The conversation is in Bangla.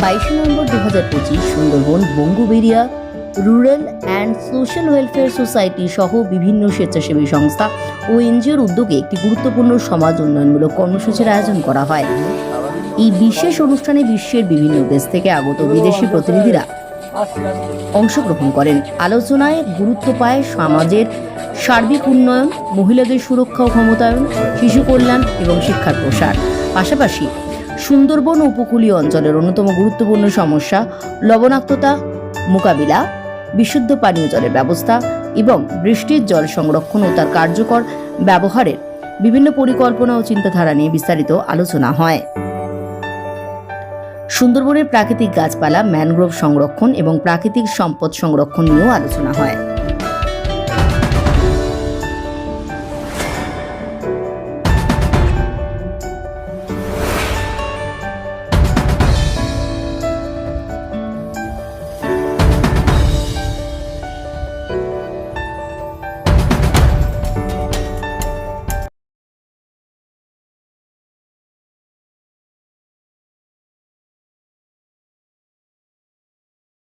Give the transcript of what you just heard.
22 নভেম্বর 2025 সুন্দরবন বঙ্গবেরিয়া rural and social welfare society সহ বিভিন্ন স্বেচ্ছাসেবী সংস্থা ও এনজিওর উদ্যোগে একটি গুরুত্বপূর্ণ সমাজ উন্নয়নমূলক কর্মসূচির আয়োজন করা হয়। এই বিশেষ অনুষ্ঠানে বিশ্বের বিভিন্ন দেশ থেকে আগত বিদেশি প্রতিনিধিরা অংশগ্রহণ করেন। আলোচনায় গুরুত্ব পায় সমাজের সার্বিক উন্নয়ন, মহিলাদের সুরক্ষা ও ক্ষমতায়ন, শিশু কল্যাণ এবং শিক্ষার প্রসার। পাশাপাশি সুন্দরবন উপকূলীয় অঞ্চলের অন্যতম গুরুত্বপূর্ণ সমস্যা লবণাক্ততা মোকাবিলা, বিশুদ্ধ পানীয় জলের ব্যবস্থা এবং বৃষ্টির জল সংরক্ষণ ও তার কার্যকর ব্যবহারের বিভিন্ন পরিকল্পনা ও চিন্তাধারা নিয়ে বিস্তারিত আলোচনা হয়। সুন্দরবনের প্রাকৃতিক গাছপালা, ম্যানগ্রোভ সংরক্ষণ এবং প্রাকৃতিক সম্পদ সংরক্ষণ নিয়েও আলোচনা হয়।